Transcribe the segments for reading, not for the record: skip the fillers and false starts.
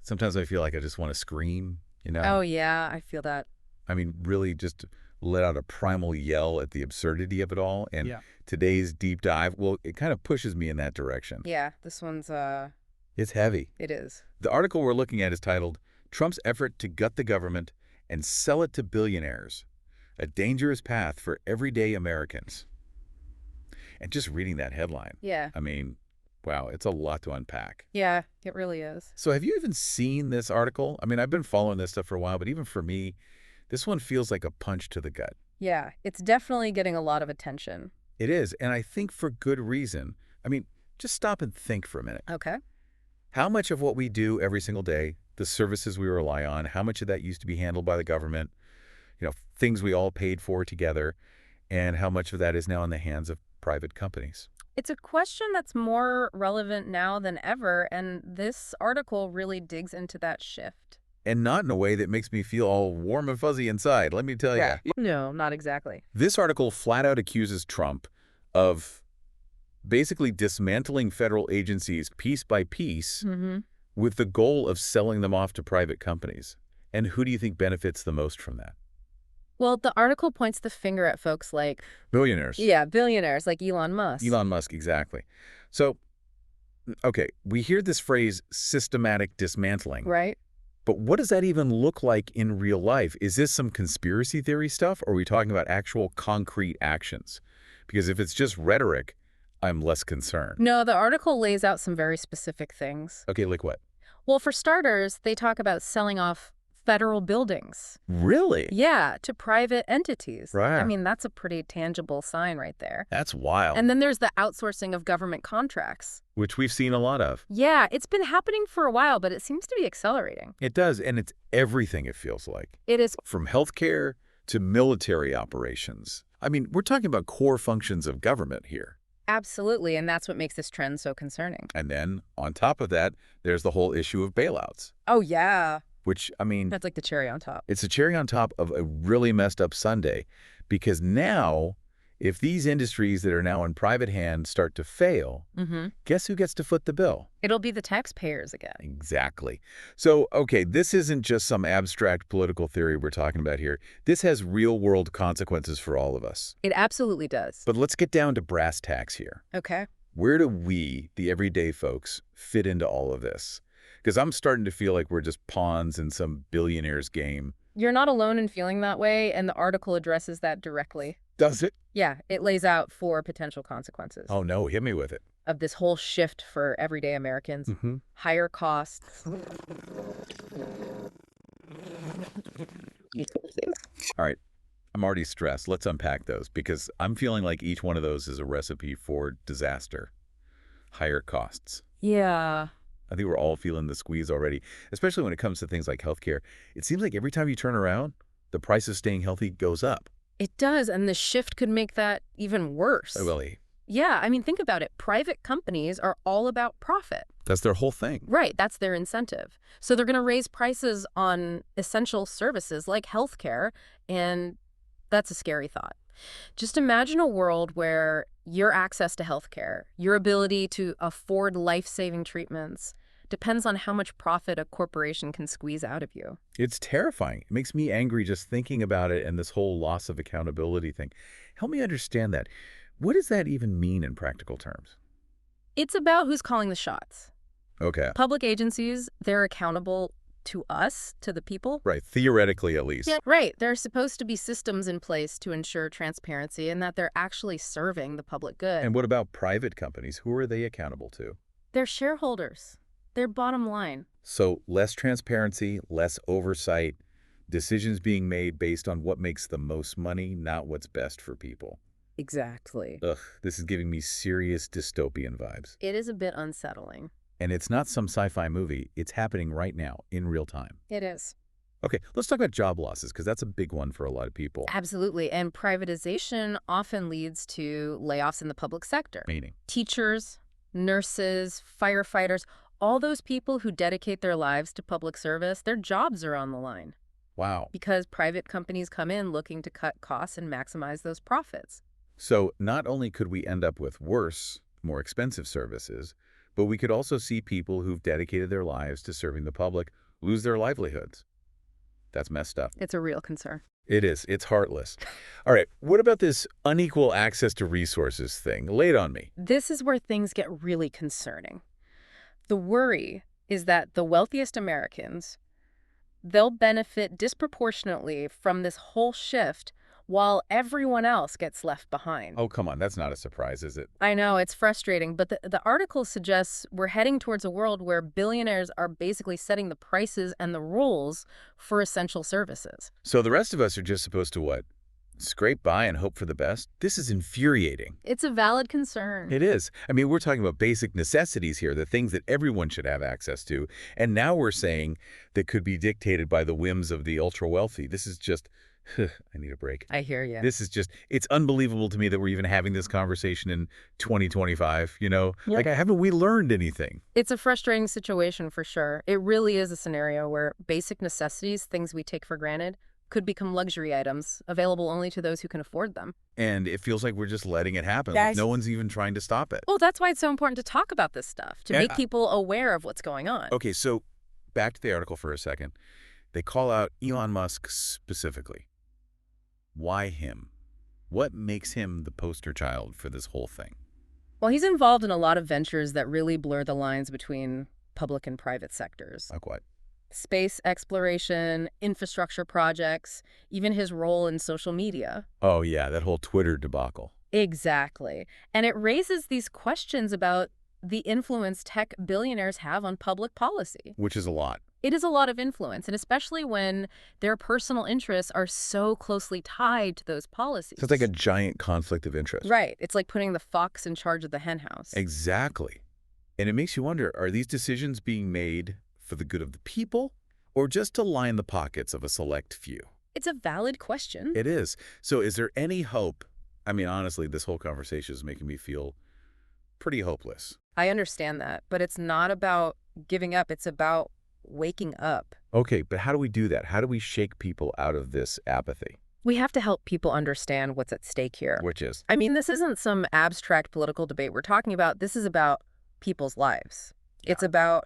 Sometimes I feel like I just want to scream, you Oh, know? yeah, I feel that. I mean, really just let out a primal yell at the absurdity of it all. And Yeah. today's deep dive, well, it kind of pushes me in that direction. Yeah, this one's, It's heavy. it is. The article we're looking at is titled, Trump's Effort to Gut the Government and Sell It to Billionaires, a Dangerous Path for Everyday Americans. And just reading that headline, Yeah. I mean, wow, it's a lot to unpack. Yeah, it really is. So have you even seen this article? I mean, I've been following this stuff for a while, but even for me, this one feels like a punch to the gut. Yeah, it's definitely getting a lot of attention. It is, and I think for good reason. I mean, just stop and think for a minute. Okay. How much of what we do every single day, the services we rely on, how much of that used to be handled by the government, things we all paid for together, and how much of that is now in the hands of private companies? It's a question that's more relevant now than ever, and this article really digs into that shift. And not in a way that makes me feel all warm and fuzzy inside, let me tell you. No, not exactly. This article flat out accuses Trump of basically dismantling federal agencies piece by piece with the goal of selling them off to private companies. And who do you think benefits the most from that? Well, the article points the finger at folks like, Billionaires. yeah, billionaires like Elon Musk. Elon Musk, exactly. So, okay, we hear this phrase, systematic dismantling. Right? But what does that even look like in real life? Is this some conspiracy theory stuff, or are we talking about actual concrete actions? Because if it's just rhetoric, I'm less concerned. No, the article lays out some very specific things. Okay, like what? Well, for starters, they talk about selling off federal buildings. Really? Yeah, to private entities. Right. I mean, that's a pretty tangible sign right there. That's wild. And then there's the outsourcing of government contracts. Which we've seen a lot of. Yeah, it's been happening for a while, but it seems to be accelerating. It does, and it's everything, it feels like. It is. From healthcare to military operations. I mean, we're talking about core functions of government here. Absolutely, and that's what makes this trend so concerning. And then, on top of that, there's the whole issue of bailouts. Oh, yeah. Which, I mean, That's like the cherry on top. it's a cherry on top of a really messed up sundae. Because now, if these industries that are now in private hands start to fail, guess who gets to foot the bill? It'll be the taxpayers again. Exactly. So, okay, this isn't just some abstract political theory we're talking about here. This has real-world consequences for all of us. It absolutely does. But let's get down to brass tacks here. Okay. Where do we, the everyday folks, fit into all of this? Because I'm starting to feel like we're just pawns in some billionaire's game. You're not alone in feeling that way, and the article addresses that directly. Does it? Yeah, it lays out 4 potential consequences Oh, no, hit me with it. of this whole shift for everyday Americans. Higher costs. All right, I'm already stressed. Let's unpack those, because I'm feeling like each one of those is a recipe for disaster. Higher costs. Yeah. I think we're all feeling the squeeze already, especially when it comes to things like healthcare. It seems like every time you turn around, the price of staying healthy goes up. It does, and the shift could make that even worse. Oh, really? Yeah, I mean, think about it. Private companies are all about profit. That's their whole thing. Right, that's their incentive. So they're going to raise prices on essential services like healthcare, and that's a scary thought. Just imagine a world where your access to healthcare, your ability to afford life-saving treatments, depends on how much profit a corporation can squeeze out of you. It's terrifying. It makes me angry just thinking about it and this whole loss of accountability thing. Help me understand that. What does that even mean in practical terms? It's about who's calling the shots. Okay. Public agencies, they're accountable to us, to the people. Right. Theoretically, at least. Yeah, right. There are supposed to be systems in place to ensure transparency and that they're actually serving the public good. And what about private companies? Who are they accountable to? They're shareholders. Their bottom line. So less transparency, less oversight, decisions being made based on what makes the most money, not what's best for people. Exactly. Ugh, this is giving me serious dystopian vibes. It is a bit unsettling. And it's not some sci-fi movie. It's happening right now, in real time. It is. Okay, let's talk about job losses, because that's a big one for a lot of people. Absolutely. And privatization often leads to layoffs in the public sector. Meaning? Teachers, nurses, firefighters, all those people who dedicate their lives to public service, their jobs are on the line. Wow. Because private companies come in looking to cut costs and maximize those profits. So not only could we end up with worse, more expensive services, But we could also see people who've dedicated their lives to serving the public lose their livelihoods. That's messed up. It's a real concern. It is. It's heartless. All right, what about this unequal access to resources thing? Lay it on me. This is where things get really concerning. The worry is that the wealthiest Americans, they'll benefit disproportionately from this whole shift while everyone else gets left behind. Oh, come on. That's not a surprise, is it? I know, it's frustrating, but the article suggests we're heading towards a world where billionaires are basically setting the prices and the rules for essential services. So the rest of us are just supposed to what? Scrape by and hope for the best? This is infuriating. It's a valid concern. It is. I mean, we're talking about basic necessities here, the things that everyone should have access to. And now we're saying that could be dictated by the whims of the ultra-wealthy. This is just... I need a break. I hear you. This is just, it's unbelievable to me that we're even having this conversation in 2025, you know? Yep. Like, haven't we learned anything? It's a frustrating situation for sure. It really is a scenario where basic necessities, things we take for granted, could become luxury items available only to those who can afford them. And it feels like we're just letting it happen. Yes. No one's even trying to stop it. Well, that's why it's so important to talk about this stuff, to make people aware of what's going on. Okay, so back to the article for a second. They call out Elon Musk specifically. Why him? What makes him the poster child for this whole thing? Well, he's involved in a lot of ventures that really blur the lines between public and private sectors. Like what? Space exploration, infrastructure projects, even his role in social media. Oh, yeah, that whole Twitter debacle. Exactly. And it raises these questions about the influence tech billionaires have on public policy. Which is a lot. It is a lot of influence, and especially when their personal interests are so closely tied to those policies. So it's like a giant conflict of interest. Right. It's like putting the fox in charge of the henhouse. Exactly. And it makes you wonder, are these decisions being made for the good of the people or just to line the pockets of a select few? It's a valid question. It is. So is there any hope? I mean, honestly, this whole conversation is making me feel pretty hopeless. I understand that, but it's not about giving up. It's about waking up. Okay, but how do we do that? How do we shake people out of this apathy? We have to help people understand what's at stake here. Which is? I mean, this isn't some abstract political debate we're talking about. This is about people's lives. Yeah. It's about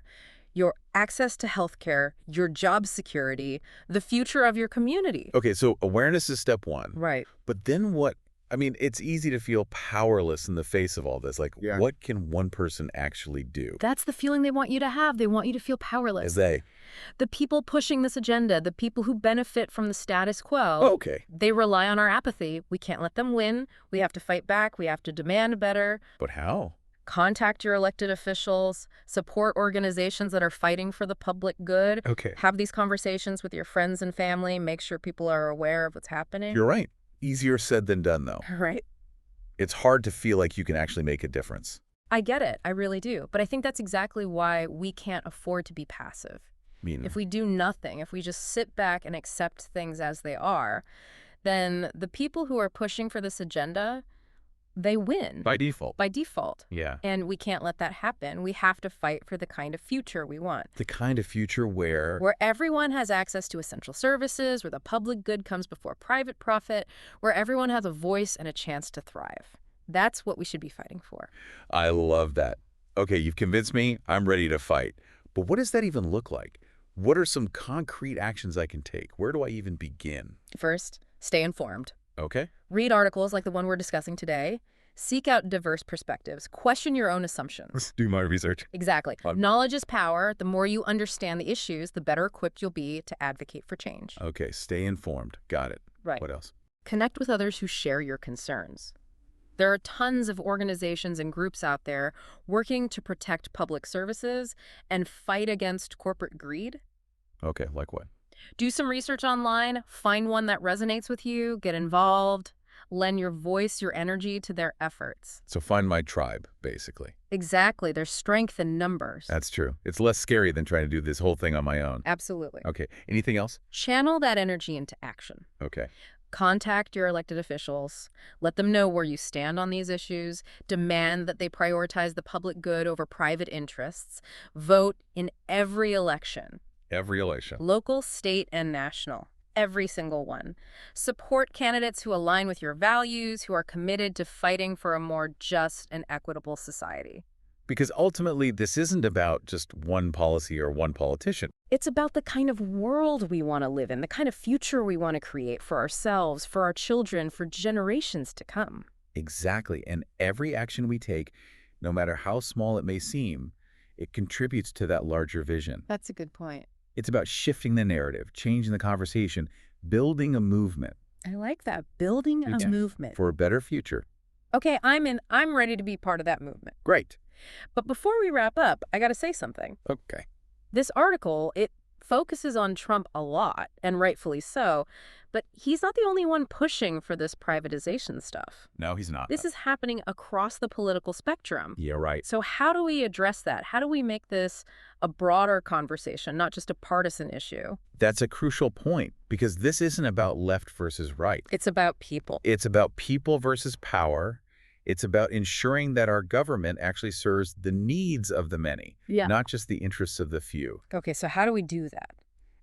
your access to healthcare, your job security, the future of your community. Okay, so awareness is step one. Right. But then what? I mean, it's easy to feel powerless in the face of all this. Like, what can one person actually do? That's the feeling they want you to have. They want you to feel powerless. The people pushing this agenda, the people who benefit from the status quo, okay. They rely on our apathy. We can't let them win. We have to fight back. We have to demand better. But how? Contact your elected officials, support organizations that are fighting for the public good. Okay. Have these conversations with your friends and family. Make sure people are aware of what's happening. You're right. Easier said than done, though. Right. It's hard to feel like you can actually make a difference. I get it. I really do. But I think that's exactly why we can't afford to be passive. If we do nothing, if we just sit back and accept things as they are, then the people who are pushing for this agenda, they win. By default. By default. Yeah. And we can't let that happen. We have to fight for the kind of future we want. The kind of future where everyone has access to essential services, where the public good comes before private profit, where everyone has a voice and a chance to thrive. That's what we should be fighting for. I love that. Okay, you've convinced me. I'm ready to fight. But what does that even look like? What are some concrete actions I can take? Where do I even begin? First, stay informed. Okay. Read articles like the one we're discussing today. Seek out diverse perspectives. Question your own assumptions. Do my research. Exactly. Knowledge is power. The more you understand the issues, the better equipped you'll be to advocate for change. Okay, stay informed. Got it. Right. What else? Connect with others who share your concerns. There are tons of organizations and groups out there working to protect public services and fight against corporate greed. Okay, like what? Do some research online, find one that resonates with you, get involved, lend your voice, your energy to their efforts. So find my tribe, basically. Exactly. There's strength in numbers. That's true. It's less scary than trying to do this whole thing on my own. Absolutely. Okay. Anything else? Channel that energy into action. Okay. Contact your elected officials. Let them know where you stand on these issues. Demand that they prioritize the public good over private interests. Vote in every election. Every election. Local, state, and national. Every single one. Support candidates who align with your values, who are committed to fighting for a more just and equitable society. Because ultimately, this isn't about just one policy or one politician. It's about the kind of world we want to live in, the kind of future we want to create for ourselves, for our children, for generations to come. Exactly. And every action we take, no matter how small it may seem, it contributes to that larger vision. That's a good point. It's about shifting the narrative, changing the conversation, building a movement. I like that. Building a movement. For a better future. Okay, I'm in. I'm ready to be part of that movement. Great. But before we wrap up, I got to say something. Okay. This article, it focuses on Trump a lot, and rightfully so, but he's not the only one pushing for this privatization stuff. No, he's not. This is happening across the political spectrum. Yeah, right. So how do we address that? How do we make this a broader conversation, not just a partisan issue? That's a crucial point, because this isn't about left versus right. It's about people. It's about people versus power. It's about ensuring that our government actually serves the needs of the many, not just the interests of the few. Okay, so how do we do that?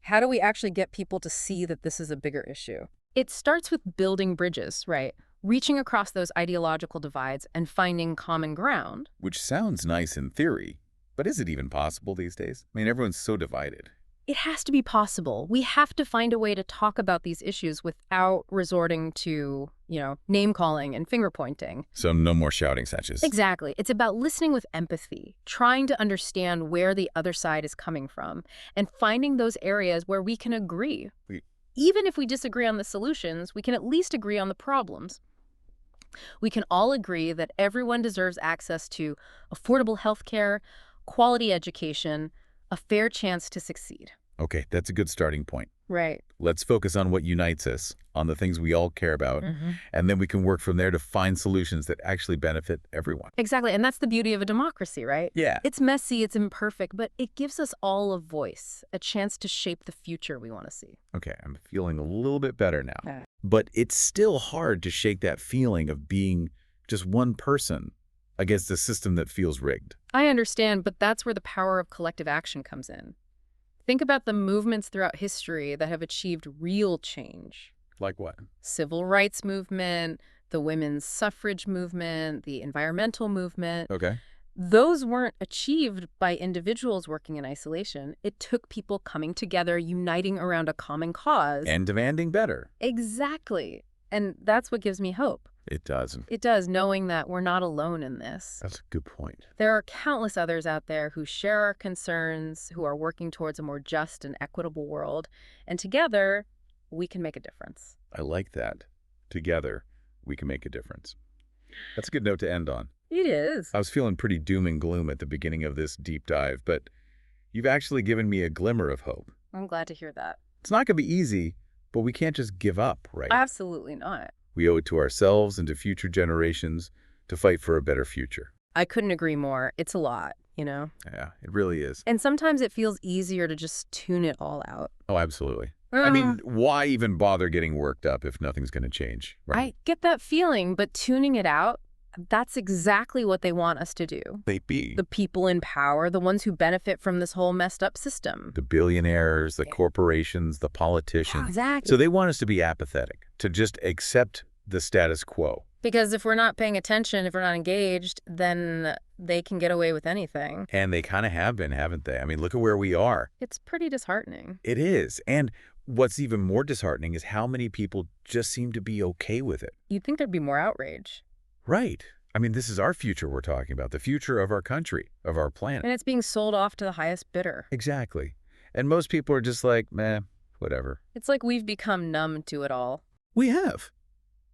How do we actually get people to see that this is a bigger issue? It starts with building bridges, right? Reaching across those ideological divides and finding common ground. Which sounds nice in theory, but is it even possible these days? I mean, everyone's so divided. It has to be possible. We have to find a way to talk about these issues without resorting to, name-calling and finger-pointing. So no more shouting sessions. Exactly. It's about listening with empathy, trying to understand where the other side is coming from, and finding those areas where we can agree. Even if we disagree on the solutions, we can at least agree on the problems. We can all agree that everyone deserves access to affordable health care, quality education, a fair chance to succeed. Okay, that's a good starting point. Right. Let's focus on what unites us, on the things we all care about, and then we can work from there to find solutions that actually benefit everyone. Exactly, and that's the beauty of a democracy, right? Yeah. It's messy, it's imperfect, but it gives us all a voice, a chance to shape the future we want to see. Okay, I'm feeling a little bit better now. But it's still hard to shake that feeling of being just one person against a system that feels rigged. I understand, but that's where the power of collective action comes in. Think about the movements throughout history that have achieved real change. Like what? Civil rights movement, the women's suffrage movement, the environmental movement. Okay. Those weren't achieved by individuals working in isolation. It took people coming together, uniting around a common cause. And demanding better. Exactly. And that's what gives me hope. It does. It does, knowing that we're not alone in this. That's a good point. There are countless others out there who share our concerns, who are working towards a more just and equitable world. And together, we can make a difference. I like that. Together, we can make a difference. That's a good note to end on. It is. I was feeling pretty doom and gloom at the beginning of this deep dive, but you've actually given me a glimmer of hope. I'm glad to hear that. It's not going to be easy, but we can't just give up, right? Absolutely not. We owe it to ourselves and to future generations to fight for a better future. I couldn't agree more. It's a lot, Yeah, it really is. And sometimes it feels easier to just tune it all out. Oh, absolutely. I mean, why even bother getting worked up if nothing's going to change, right? I get that feeling, but tuning it out, that's exactly what they want us to do. They be. The people in power, the ones who benefit from this whole messed up system. The billionaires, the corporations, the politicians. Yeah, exactly. So they want us to be apathetic, to just accept the status quo. Because if we're not paying attention, if we're not engaged, then they can get away with anything. And they kind of have been, haven't they? I mean, look at where we are. It's pretty disheartening. It is. And what's even more disheartening is how many people just seem to be okay with it. You'd think there'd be more outrage. Right. I mean, this is our future we're talking about, the future of our country, of our planet. And it's being sold off to the highest bidder. Exactly. And most people are just like, meh, whatever. It's like we've become numb to it all. We have.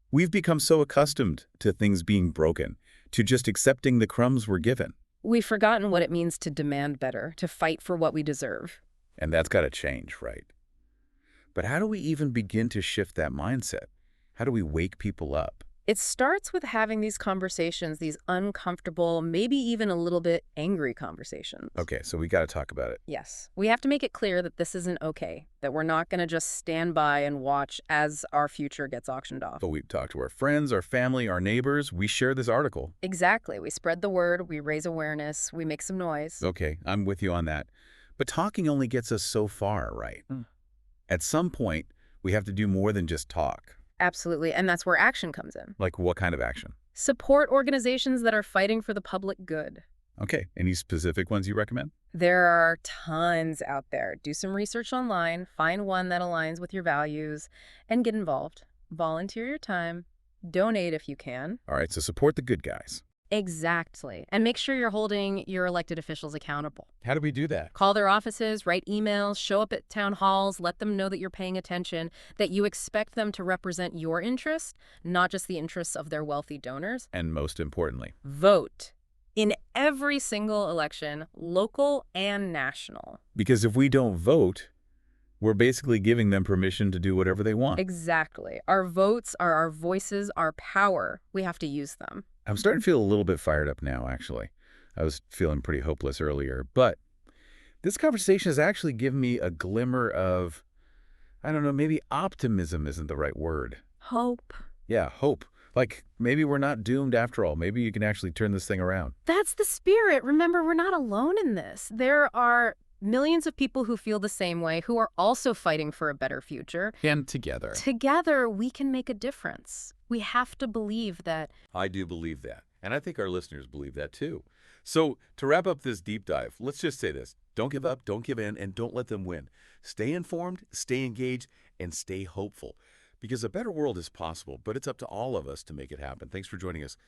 We've become so accustomed to things being broken, to just accepting the crumbs we're given. We've forgotten what it means to demand better, to fight for what we deserve. And that's got to change, right? But how do we even begin to shift that mindset? How do we wake people up? It starts with having these conversations, these uncomfortable, maybe even a little bit angry conversations. Okay, so we got to talk about it. Yes. We have to make it clear that this isn't okay, that we're not going to just stand by and watch as our future gets auctioned off. But we talk to our friends, our family, our neighbors. We share this article. Exactly. We spread the word, we raise awareness, we make some noise. Okay, I'm with you on that. But talking only gets us so far, right? At some point, we have to do more than just talk. Absolutely, and that's where action comes in. Like what kind of action? Support organizations that are fighting for the public good. Okay. Any specific ones you recommend? There are tons out there. Do some research online, find one that aligns with your values, and get involved. Volunteer your time, donate if you can. All right, so support the good guys. Exactly. And make sure you're holding your elected officials accountable. How do we do that? Call their offices, write emails, show up at town halls, let them know that you're paying attention, that you expect them to represent your interests, not just the interests of their wealthy donors. And most importantly, Vote in every single election, local and national. because if we don't vote, we're basically giving them permission to do whatever they want. Exactly. Our votes are our voices, our power. We have to use them. I'm starting to feel a little bit fired up now, actually. I was feeling pretty hopeless earlier, but this conversation has actually given me a glimmer of, I don't know, maybe optimism isn't the right word. Hope. Yeah, hope. Like, maybe we're not doomed after all. Maybe you can actually turn this thing around. That's the spirit. Remember, we're not alone in this. There are millions of people who feel the same way, who are also fighting for a better future. And together. Together, we can make a difference. We have to believe that. I do believe that. And I think our listeners believe that too. So to wrap up this deep dive, let's just say this. Don't give up, don't give in, and don't let them win. Stay informed, stay engaged, and stay hopeful. Because a better world is possible, but it's up to all of us to make it happen. Thanks for joining us.